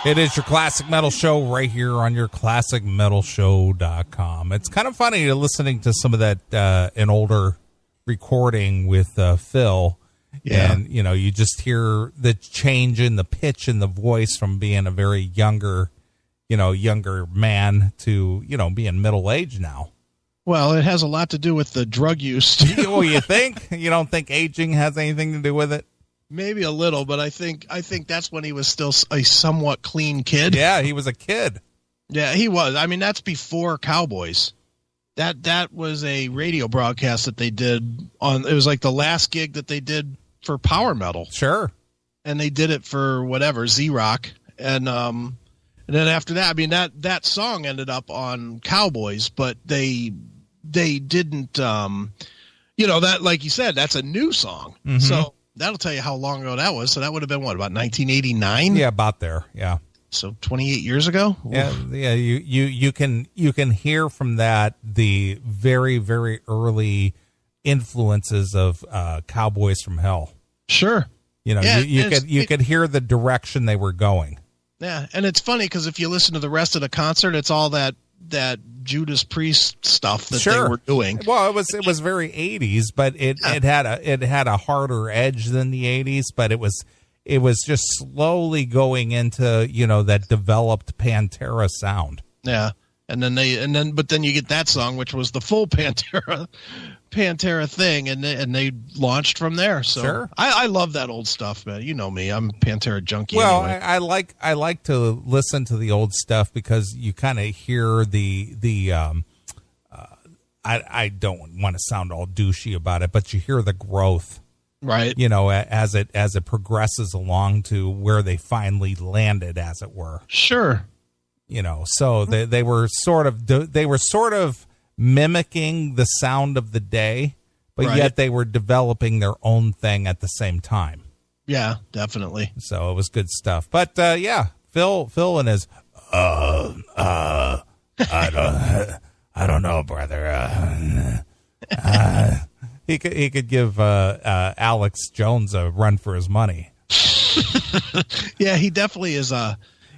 It is your Classic Metal Show right here on your ClassicMetalShow.com. It's kind of funny listening to some of that, an older recording with Phil. Yeah. And, you know, you just hear the change in the pitch in the voice from being a very younger man to, being middle-aged now. Well, it has a lot to do with the drug use. Oh, you think? You don't think aging has anything to do with it? Maybe a little, but I think that's when he was still a somewhat clean kid. Yeah, he was a kid. Yeah, he was. I mean, that's before Cowboys. That was a radio broadcast that they did on. It was like the last gig that they did for power metal. Sure. And they did it for whatever, Z-Rock, and then after that, I mean that song ended up on Cowboys, but they didn't. That, like you said, that's a new song. Mm-hmm. So. That'll tell you how long ago that was. So that would have been, what, about 1989? Yeah, about there, yeah. So 28 years ago? Yeah, yeah. You can hear from that the very, very early influences of Cowboys from Hell. Sure. You could hear the direction they were going. Yeah, and it's funny because if you listen to the rest of the concert, it's all that Judas Priest stuff that they were doing. Well, it was very 80s, but it had a harder edge than the 80s, but it was just slowly going into, that developed Pantera sound. Yeah. But then you get that song, which was the full Pantera thing, and they launched from there. So sure. I love that old stuff, man. You know me, I'm a Pantera junkie. Well, anyway. I like to listen to the old stuff because you kind of hear I don't want to sound all douchey about it, but you hear the growth, right? As it progresses along to where they finally landed, as it were. Sure. So they were sort of mimicking the sound of the day, but yet they were developing their own thing at the same time. Yeah, definitely. So it was good stuff. But Phil and his I don't know, brother. He could give Alex Jones a run for his money. Yeah, he definitely is.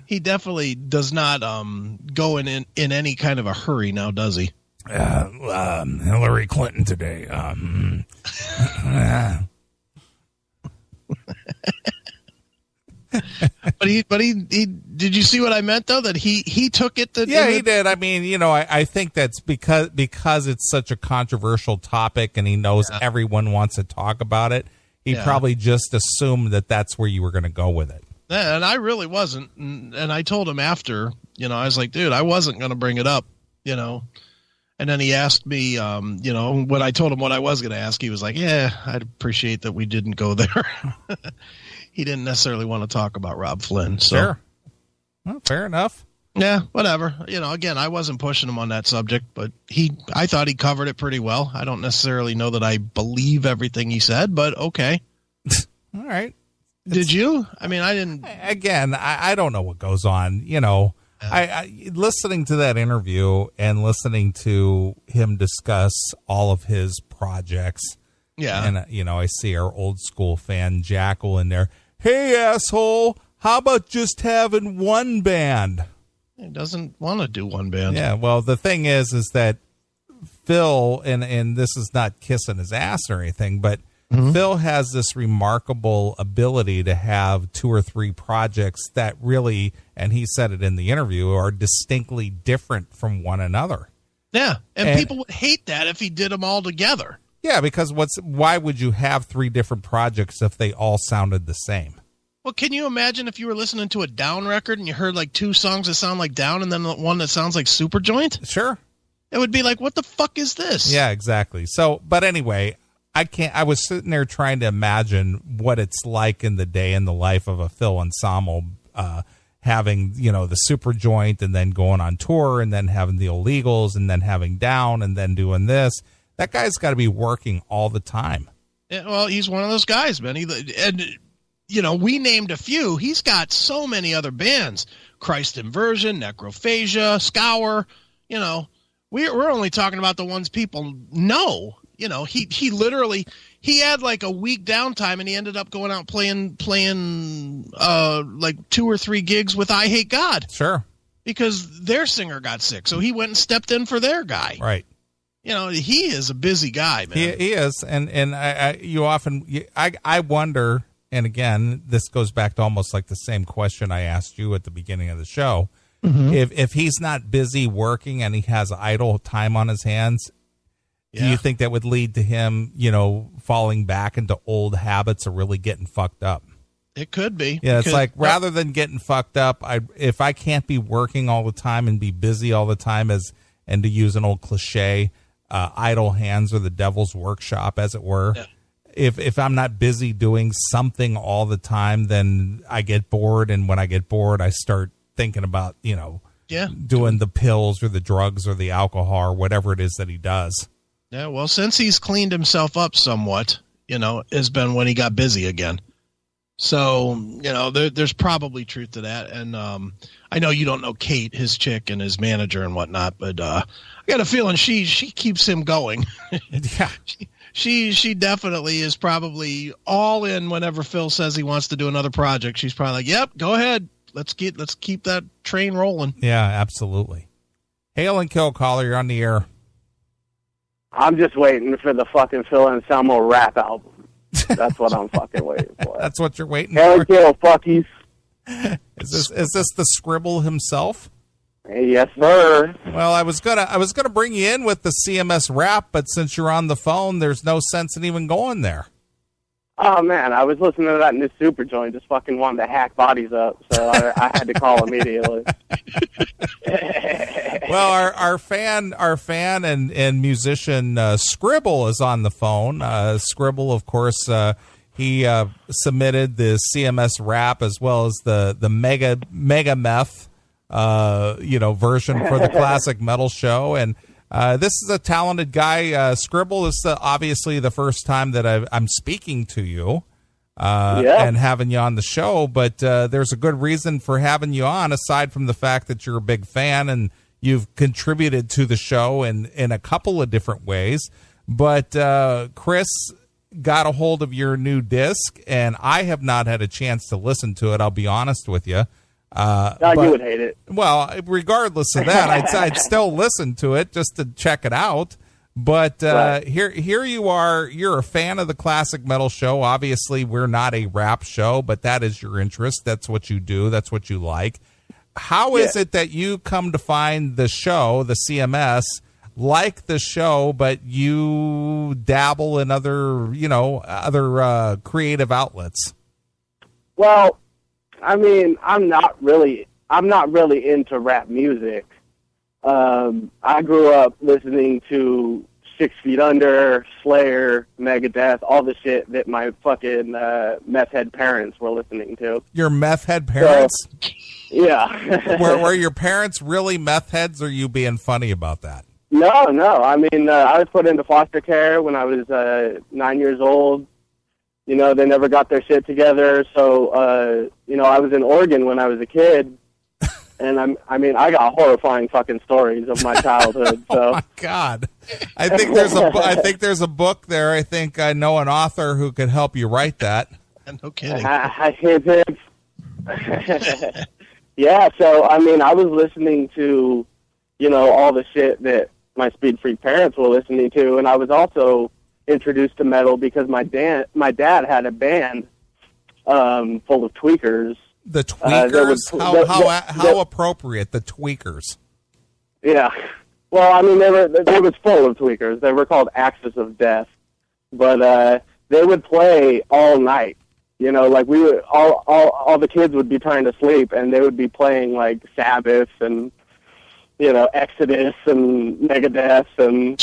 He definitely does not go in any kind of a hurry now, does he? Hillary Clinton today. But he did you see what I meant though? That he took it. He did. I mean, I think that's because it's such a controversial topic, and he knows everyone wants to talk about it. He probably just assumed that that's where you were going to go with it. Yeah, and I really wasn't. And I told him after, I was like, dude, I wasn't going to bring it up, And then he asked me, when I told him what I was going to ask, he was like, yeah, I'd appreciate that we didn't go there. He didn't necessarily want to talk about Rob Flynn. So. Sure. Well, fair enough. Yeah, whatever. Again, I wasn't pushing him on that subject, but I thought he covered it pretty well. I don't necessarily know that I believe everything he said, but okay. All right. Did you? I mean, I didn't. Again, I don't know what goes on. I listening to that interview and listening to him discuss all of his projects. Yeah. And, I see our old school fan Jackal in there. Hey, asshole, how about just having one band? He doesn't want to do one band. Yeah, well, the thing is that Phil, and this is not kissing his ass or anything, but Phil has this remarkable ability to have 2 or 3 projects that really, and he said it in the interview, are distinctly different from one another. Yeah, and people would hate that if he did them all together. Yeah, because why would you have 3 different projects if they all sounded the same? Well, can you imagine if you were listening to a Down record and you heard like 2 songs that sound like Down and then one that sounds like Superjoint? Sure. It would be like, what the fuck is this? Yeah, exactly. So, but anyway, I was sitting there trying to imagine what it's like in the day in the life of a Phil Anselmo, having, the Superjoint and then going on tour and then having the Illegals and then having Down and then doing this. That guy's got to be working all the time. Yeah, well, he's one of those guys, man. We named a few. He's got so many other bands. Christ Inversion, Necrophagia, Scour. We're only talking about the ones people know. You know, he literally he had like a week downtime, and he ended up going out playing like 2 or 3 gigs with I Hate God. Sure. Because their singer got sick, so he went and stepped in for their guy. Right. You know, he is a busy guy, man. He is, and I wonder, and again, this goes back to almost like the same question I asked you at the beginning of the show. Mm-hmm. If he's not busy working and he has idle time on his hands, do you think that would lead to him, you know, falling back into old habits of really getting fucked up? It could be. Yeah, it's like rather than getting fucked up, if I can't be working all the time and be busy all the time, and to use an old cliche, idle hands are the devil's workshop, as it were. Yeah. If I'm not busy doing something all the time, then I get bored, and when I get bored, I start thinking about, you know, doing the pills or the drugs or the alcohol or whatever it is that he does. Yeah, well, since he's cleaned himself up somewhat, you know, has been when he got busy again. So, you know, there's probably truth to that. And I know you don't know Kate, his chick, and his manager and whatnot, but I got a feeling she keeps him going. Yeah. She definitely is probably all in whenever Phil says he wants to do another project. She's probably like, "Yep, go ahead. Let's keep that train rolling." Yeah, absolutely. Hail and kill, caller. You're on the air. I'm just waiting for the fucking Phil Anselmo rap album. That's what I'm fucking waiting for. That's what you're waiting Hail for? And kill, fuckies. Is this the Skribbal himself? Yes, sir. Well, I was gonna bring you in with the CMS Rap, but since you're on the phone, there's no sense in even going there. Oh, man, I was listening to that new super joint, just fucking wanting to hack bodies up, so I had to call immediately. Well, our fan and musician Skribbal is on the phone. Skribbal, of course, he submitted the CMS Rap as well as the Megameth version for the classic metal show, and this is a talented guy. Skribbal, is obviously the first time that I'm speaking to you and having you on the show, but there's a good reason for having you on, aside from the fact that you're a big fan and you've contributed to the show in a couple of different ways. But Chris got a hold of your new disc, and I have not had a chance to listen to it, I'll be honest with you. You would hate it. Well, regardless of that, I'd still listen to it just to check it out. But right. Here you are. You're a fan of the classic metal show. Obviously, we're not a rap show, but that is your interest. That's what you do. That's what you like. How is it that you come to find the show, the CMS, like the show, but you dabble in other creative outlets? Well, I mean, I'm not really into rap music. I grew up listening to 6 Feet Under, Slayer, Megadeth, all the shit that my fucking meth head parents were listening to. Your meth head parents? So, yeah. were your parents really meth heads, or are you being funny about that? No. I mean, I was put into foster care when I was 9 years old. You know, they never got their shit together. So, I was in Oregon when I was a kid. And I got horrifying fucking stories of my childhood. So. Oh my God. I think there's a book there. I think I know an author who could help you write that. No kidding. Yeah. So, I mean, I was listening to, all the shit that my Speed Freak parents were listening to. And I was also introduced to metal because my dad had a band full of tweakers. The tweakers? How appropriate, the tweakers. Yeah. Well, I mean, they was full of tweakers. They were called Axis of Death. But they would play all night. Like we would, all the kids would be trying to sleep, and they would be playing like Sabbath and, Exodus and Megadeth. And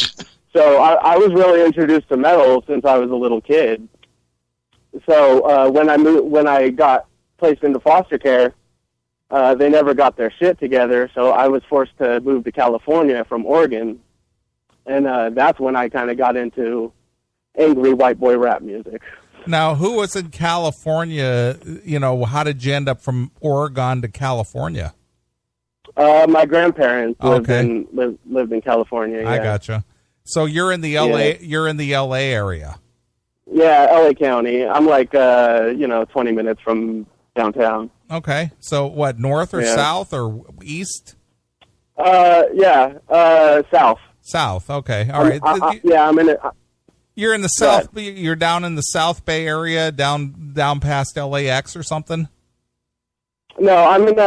so I was really introduced to metal since I was a little kid. So when I got placed into foster care, they never got their shit together, so I was forced to move to California from Oregon, and that's when I kind of got into angry white boy rap music. Now, who was in California? How did you end up from Oregon to California? My grandparents lived in California. Yeah. I gotcha. So you're in the LA. You're in the LA area. Yeah, LA County. I'm like 20 minutes from downtown. Okay. So what? North or south or east? South. South. Okay. All right. I'm in it. You're in the south. You're down in the South Bay area, down past LAX or something. No, I'm in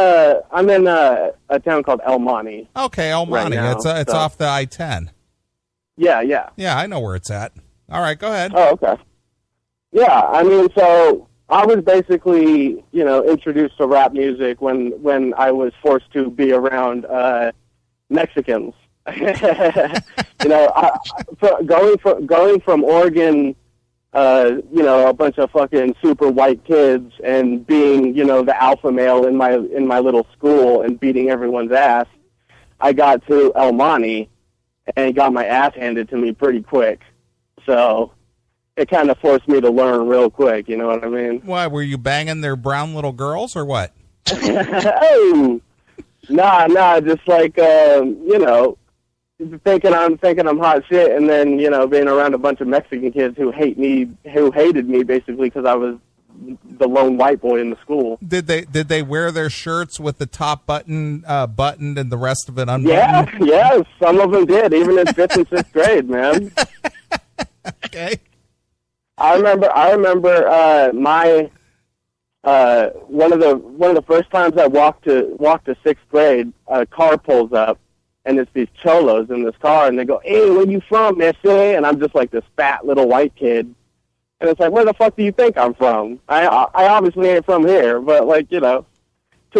a town called El Monte. Okay, El Monte. Right now, it's off the I-10. Yeah. Yeah, I know where it's at. All right, go ahead. Oh, okay. Yeah, I mean, so I was basically, introduced to rap music when I was forced to be around Mexicans. Going from Oregon, a bunch of fucking super white kids, and being, the alpha male in my little school and beating everyone's ass, I got to El Monte and got my ass handed to me pretty quick. So it kind of forced me to learn real quick, you know what I mean? Why, were you banging their brown little girls or what? Oh, nah, just like, thinking I'm hot shit, and then, being around a bunch of Mexican kids who hated me basically because I was the lone white boy in the school. Did they wear their shirts with the top buttoned and the rest of it unbuttoned? Yeah, some of them did, even in 5th and 6th grade, man. Okay. I remember my one of the first times I walked to 6th grade, a car pulls up and it's these cholos in this car and they go, "Hey, where you from, Messi?" And I'm just like this fat little white kid. And it's like, where the fuck do you think I'm from? I obviously ain't from here, but to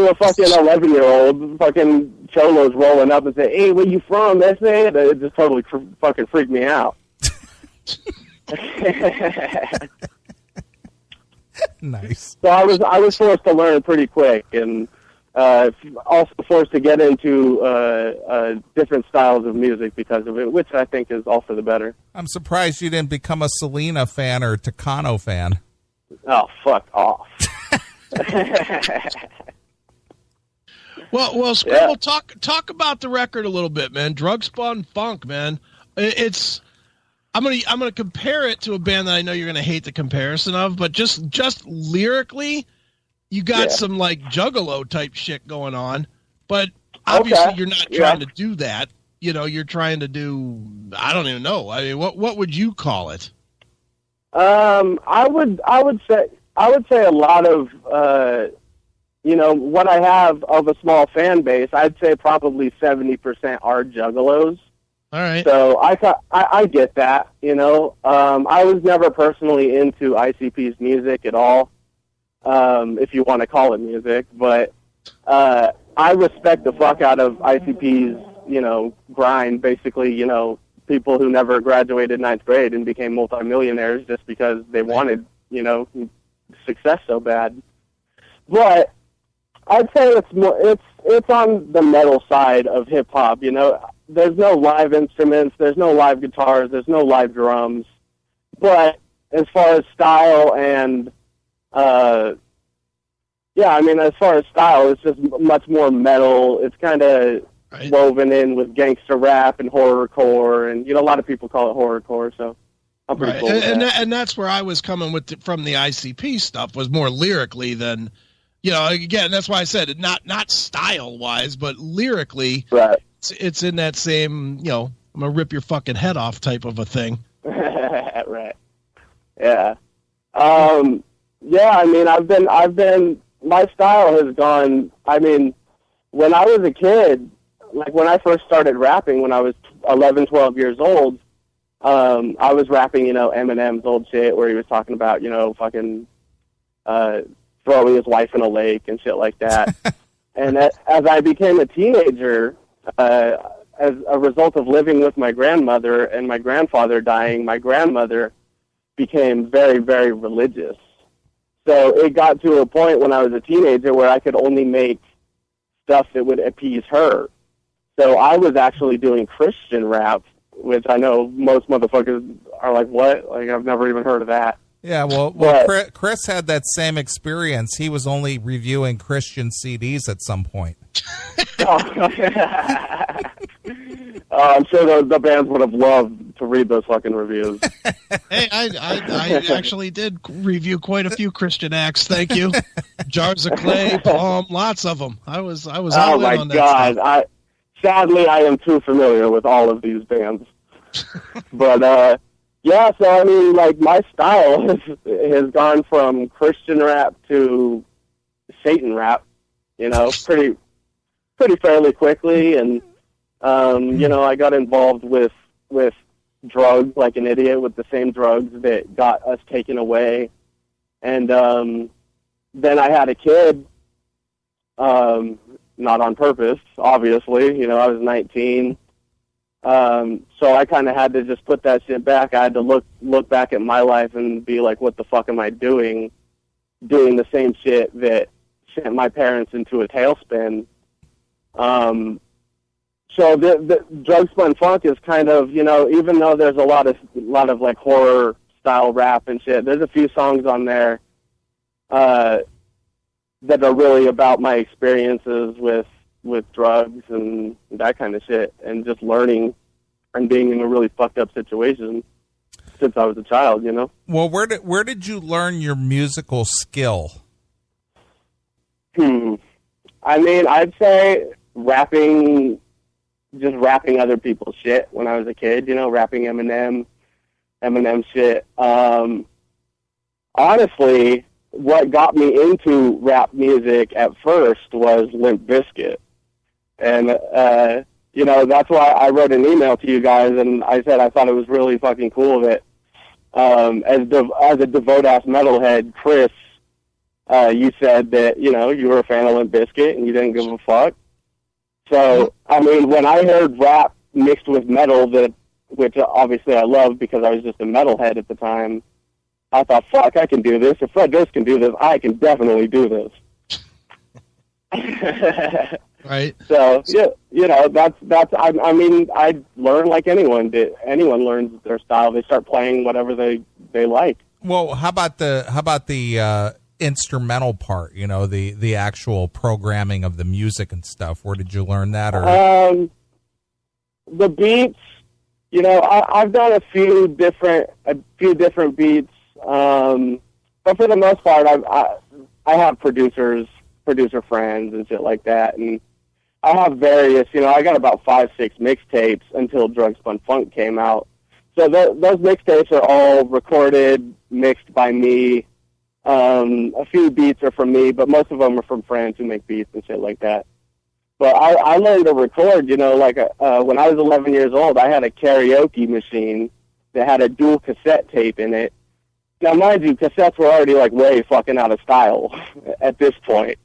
a fucking 11-year-old, fucking cholos rolling up and say, "Hey, where you from, Messi?" It just totally fucking freaked me out. Nice. So I was forced to learn pretty quick, and also forced to get into different styles of music because of it, which I think is all for the better. I'm surprised you didn't become a Selena fan or Tecano fan. Oh, fuck off. Well, Skribbal, talk about the record a little bit, man. Spun Funk, man. I'm gonna compare it to a band that I know you're gonna hate the comparison of, but just lyrically, you got some like Juggalo type shit going on, but obviously you're not trying to do that. You're trying to do, I don't even know. I mean, what would you call it? I would say a lot of what I have of a small fan base. I'd say probably 70% are Juggalos. All right. So I get that. I was never personally into ICP's music at all. If you want to call it music, but I respect the fuck out of ICP's, grind, basically, people who never graduated 9th grade and became multimillionaires just because they wanted, success so bad. But I'd say it's on the metal side of hip hop, There's no live instruments, there's no live guitars, there's no live drums. But as far as style and as far as style, it's just much more metal. It's kind of woven in with gangster rap and horrorcore, and a lot of people call it horrorcore. So I'm pretty cool with that. And that's where I was coming from the ICP stuff, was more lyrically than, again, that's why I said it, not style wise, but lyrically, right? It's in that same, I'm gonna rip your fucking head off type of a thing. Right. Yeah. I've been. My style has gone. When I was a kid, like when I first started rapping, when I was 11, 12 years old, I was rapping, Eminem's old shit where he was talking about, fucking throwing his wife in a lake and shit like that. And as I became a teenager, as a result of living with my grandmother and my grandfather dying, my grandmother became very, very religious. So it got to a point when I was a teenager where I could only make stuff that would appease her. So I was actually doing Christian rap, which I know most motherfuckers are like, what? Like, I've never even heard of that. Yeah, well, Chris had that same experience. He was only reviewing Christian CDs at some point. I'm sure the bands would have loved read those fucking reviews. Hey, I actually did review quite a few Christian acts. Thank you. Jars of Clay, Palm, lots of them. I was all in on that stuff. Sadly, I am too familiar with all of these bands. But yeah, so I mean, like, my style has gone from Christian rap to Satan rap, you know, pretty fairly quickly, and you know, I got involved with drugs like an idiot, with the same drugs that got us taken away, and then I had a kid, not on purpose, obviously. You know, I was 19, so I kind of had to just put that shit back. I had to look back at my life and be like, what the fuck am I doing the same shit that sent my parents into a tailspin? So the Drug Spun Funk is kind of, you know, even though there's a lot of like horror style rap and shit, there's a few songs on there that are really about my experiences with drugs and that kind of shit, and just learning and being in a really fucked up situation since I was a child, you know. Well, where did you learn your musical skill? I mean, I'd say rapping other people's shit when I was a kid, you know, rapping Eminem shit. Honestly, what got me into rap music at first was Limp Bizkit. And, you know, that's why I wrote an email to you guys, and I said I thought it was really fucking cool that, as a devout-ass metalhead, Chris, you said that, you know, you were a fan of Limp Bizkit and you didn't give a fuck. So, I mean, when I heard rap mixed with metal, which obviously I loved because I was just a metalhead at the time, I thought, fuck, I can do this. If Fred Durst can do this, I can definitely do this. Right. So, yeah, you know, I mean, I learn like anyone did. Anyone learns their style. They start playing whatever they like. Well, how about the instrumental part, you know, the actual programming of the music and stuff? Where did you learn that? Or the beats, you know, I've done a few different beats, but for the most part, I have producer friends and shit like that, and I have various, you know, I got about 5-6 mixtapes until Drug Spun Funk came out. So those mixtapes are all recorded, mixed by me. A few beats are from me, but most of them are from friends who make beats and shit like that. But I learned to record, you know, like when I was 11 years old, I had a karaoke machine that had a dual cassette tape in it. Now, mind you, cassettes were already like way fucking out of style at this point.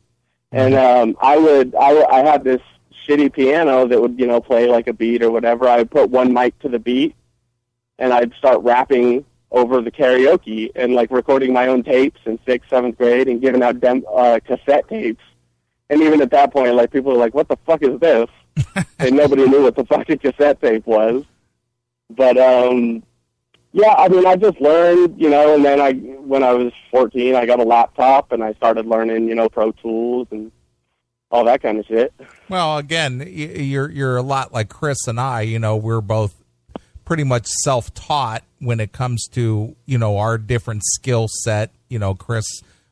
And I had this shitty piano that would, you know, play like a beat or whatever. I would put one mic to the beat, and I'd start rapping over the karaoke and like recording my own tapes in 6th, 7th grade and giving out cassette tapes. And even at that point, like, people were like, what the fuck is this? And nobody knew what the fucking cassette tape was. But, yeah, I mean, I just learned, you know, and then when I was 14, I got a laptop and I started learning, you know, Pro Tools and all that kind of shit. Well, again, you're a lot like Chris and I, you know, we're both pretty much self-taught when it comes to, you know, our different skill set. You know, Chris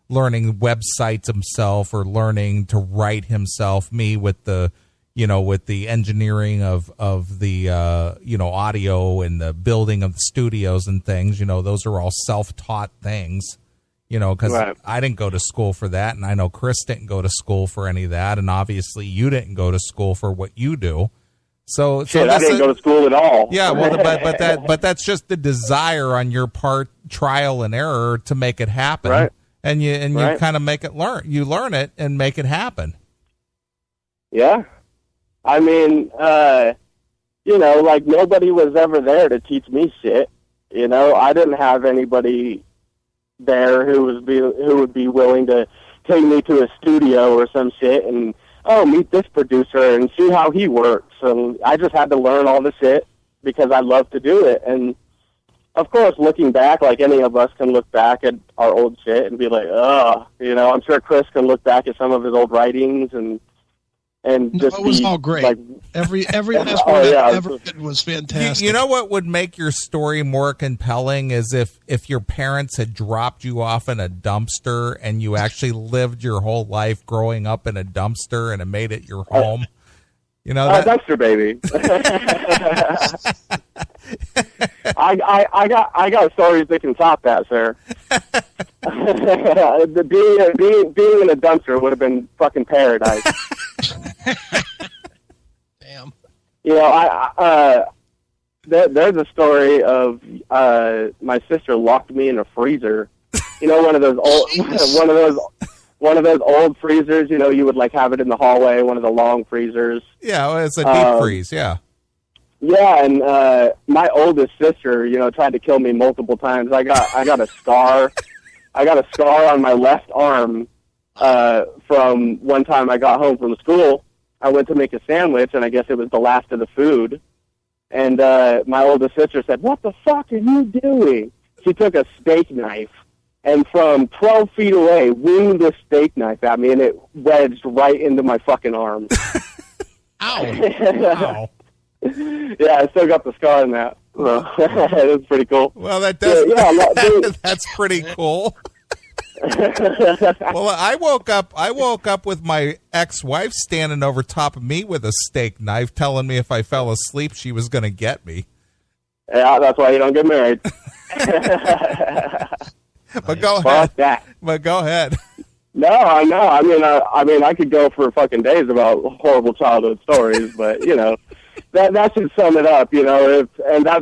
learning websites himself or learning to write himself, me with the, you know, with the engineering of the, you know, audio and the building of the studios and things. You know, those are all self-taught things, you know, because right. I didn't go to school for that, and I know Chris didn't go to school for any of that, and obviously you didn't go to school for what you do. So shit, I didn't go to school at all. Yeah, well, but that's just the desire on your part, trial and error to make it happen, right. And you right. kind of make it you learn it and make it happen. Yeah, I mean, you know, like, nobody was ever there to teach me shit. You know, I didn't have anybody there who would be willing to take me to a studio or some shit and, oh, meet this producer and see how he works. And I just had to learn all the shit because I love to do it. And, of course, looking back, like any of us can look back at our old shit and be like, oh, you know, I'm sure Chris can look back at some of his old writings and just it was all great. Like, Every last one ever was fantastic. You know what would make your story more compelling is if your parents had dropped you off in a dumpster and you actually lived your whole life growing up in a dumpster and it made it your home. You know that dumpster baby. I got stories that can top that, sir. being in a dumpster would have been fucking paradise. Damn. You know, there's a story of my sister locked me in a freezer. You know, one of those old freezers. You know, you would like have it in the hallway. One of the long freezers. Yeah, well, it's a deep freeze. Yeah. Yeah, and my oldest sister, you know, tried to kill me multiple times. I got a scar. I got a scar on my left arm from one time I got home from school. I went to make a sandwich, and I guess it was the last of the food. And my oldest sister said, "What the fuck are you doing?" She took a steak knife, and from 12 feet away, winged the steak knife at me, and it wedged right into my fucking arm. Ow. Ow. Yeah, I still got the scar on that. That's pretty cool. Well, that does. That's pretty cool. Well, I woke up with my ex-wife standing over top of me with a steak knife, telling me if I fell asleep, she was going to get me. Yeah, that's why you don't get married. But go ahead. No, I know. I mean, I could go for fucking days about horrible childhood stories, but you know, that should sum it up. You know,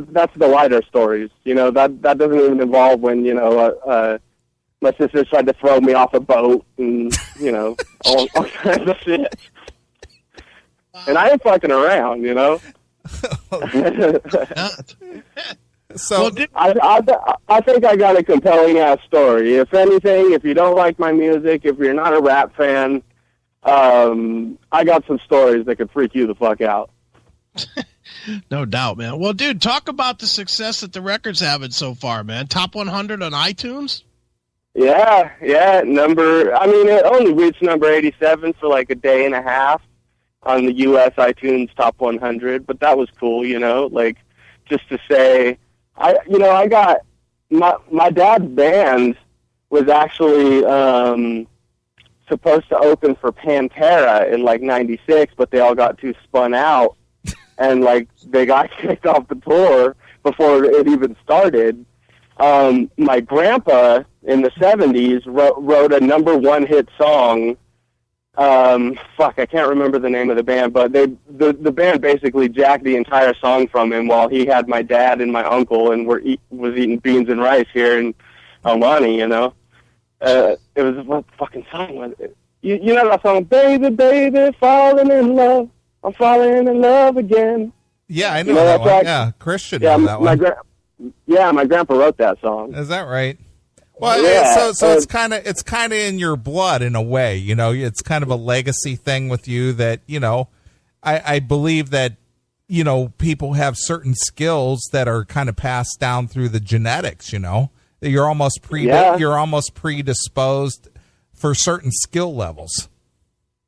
that's the lighter stories. You know, that doesn't even involve when my sister tried to throw me off a boat and, you know, all kinds of shit. And I ain't fucking around, you know? So I think I got a compelling ass story. If anything, if you don't like my music, if you're not a rap fan, I got some stories that could freak you the fuck out. No doubt, man. Well, dude, talk about the success that the record's having so far, man. Top 100 on iTunes? Yeah. It only reached number 87 for like a day and a half on the U.S. iTunes Top 100, but that was cool, you know, like just to say, I got my dad's band was actually supposed to open for Pantera in like '96, but they all got too spun out, and like they got kicked off the tour before it even started. My grandpa in the 70s wrote a number one hit song. I can't remember the name of the band, but the band basically jacked the entire song from him while he had my dad and my uncle and was eating beans and rice here in Almani, you know. It was, what fucking song was it? You know that song, Baby, Baby, Falling in Love. I'm falling in love again. Yeah, I know that one. Yeah, Christian knows that one. My grandpa wrote that song. Is that right? Well, yeah, so it's kind of in your blood in a way, you know. It's kind of a legacy thing with you that, you know, I believe that, you know, people have certain skills that are kind of passed down through the genetics, you know. You're almost predisposed for certain skill levels.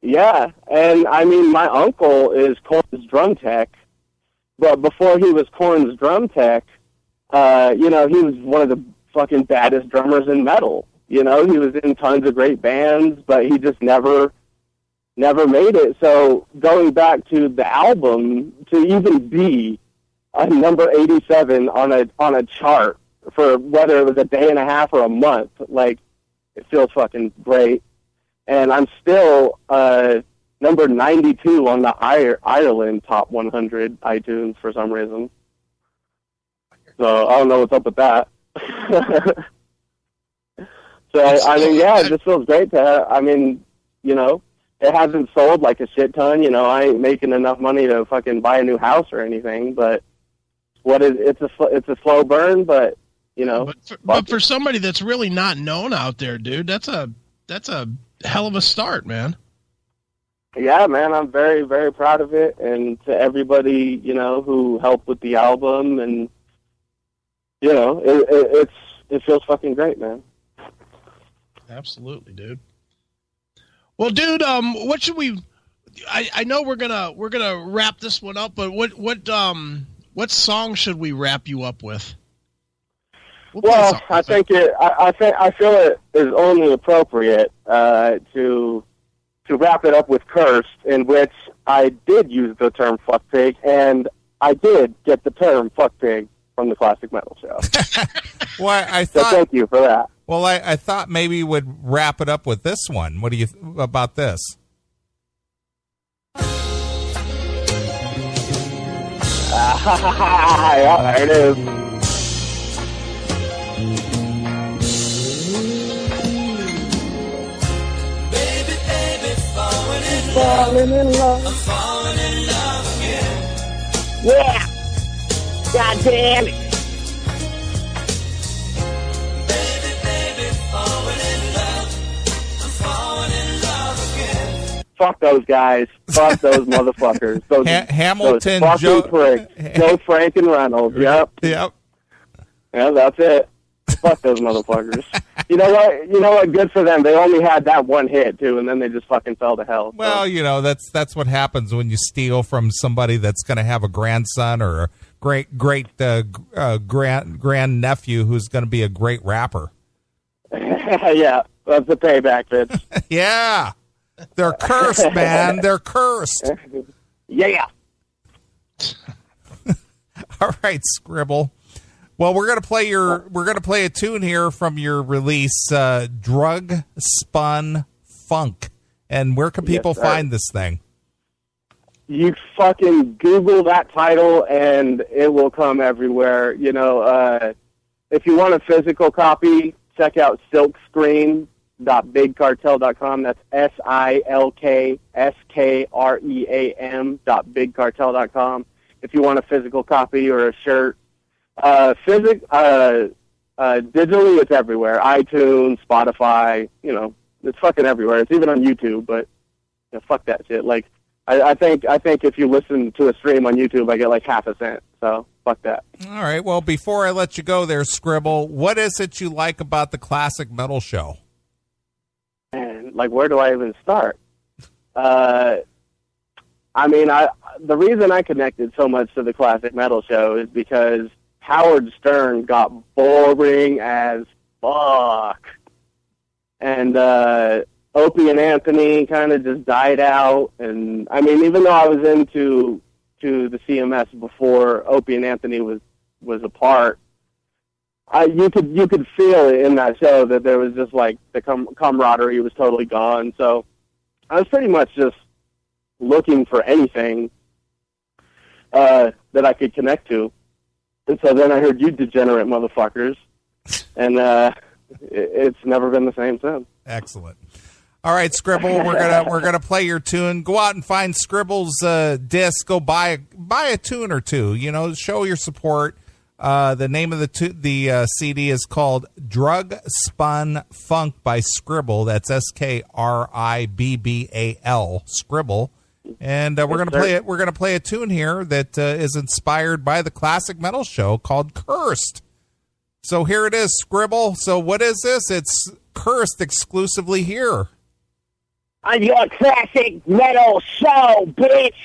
Yeah, and I mean, my uncle is Korn's drum tech, but before he was Korn's drum tech, you know, he was one of the fucking baddest drummers in metal. You know, he was in tons of great bands, but he just never made it. So going back to the album, to even be a number 87 on a chart for whether it was a day and a half or a month, like, it feels fucking great. And I'm still number 92 on the Ireland Top 100 iTunes for some reason. So I don't know what's up with that. So, I mean, yeah, it just feels great to I mean, you know, it hasn't sold like a shit ton. You know, I ain't making enough money to fucking buy a new house or anything, but it's a slow burn, but, you know. But for somebody that's really not known out there, dude, that's a hell of a start, man. Yeah, man, I'm very, very proud of it. And to everybody, you know, who helped with the album, and, you know, it feels fucking great, man. Absolutely, dude. Well, dude, what should we, I know we're gonna wrap this one up, but what song should we wrap you up with? Well, I feel it is only appropriate to wrap it up with "Cursed," in which I did use the term "fuck pig," and I did get the term "fuck pig" from the Classic Metal Show. Well, so thank you for that. Well, I thought maybe we would wrap it up with this one. What do you about this? There it is. Falling in love. I'm falling in love again. Yeah. God damn it. Baby, falling in love. I'm falling in love again. Fuck those guys. Fuck those motherfuckers. Those Hamilton, those Joe, Joe, Frank, and Reynolds. Yep. Yep. Yeah, that's it. Fuck those motherfuckers. You know what? Good for them. They only had that one hit too, and then they just fucking fell to hell. So. Well, that's what happens when you steal from somebody that's going to have a grandson or a great grand nephew who's going to be a great rapper. Yeah, that's the payback, bitch. Yeah, they're cursed, man. They're cursed. Yeah. All right, Skribbal. Well, we're gonna play a tune here from your release, Drug Spun Funk. And where can people find this thing? You fucking Google that title and it will come everywhere. If you want a physical copy, check out silkscreen.bigcartel.com. That's silkscream.bigcartel.com. If you want a physical copy or a shirt. Digitally, it's everywhere. iTunes, Spotify, it's fucking everywhere. It's even on YouTube, but fuck that shit. Like, I think if you listen to a stream on YouTube, I get like half a cent. So fuck that. All right. Well, before I let you go there, Skribbal, what is it you like about the Classic Metal Show? And like, where do I even start? The reason I connected so much to the Classic Metal Show is because Howard Stern got boring as fuck. And Opie and Anthony kind of just died out. And, even though I was into the CMS before Opie and Anthony was apart, you could feel it in that show that there was just like the camaraderie was totally gone. So I was pretty much just looking for anything that I could connect to. And so then I heard you degenerate motherfuckers, and it's never been the same since. Excellent. All right, Skribbal, we're gonna play your tune. Go out and find Skribbal's disc. Go buy a tune or two. Show your support. The name of the CD is called Drug Spun Funk by Skribbal. That's Skribbal. Skribbal. And we're gonna play it. We're gonna play a tune here that is inspired by the Classic Metal Show called "Cursed." So here it is, Skribbal. So what is this? It's "Cursed" exclusively here on your Classic Metal Show, bitch.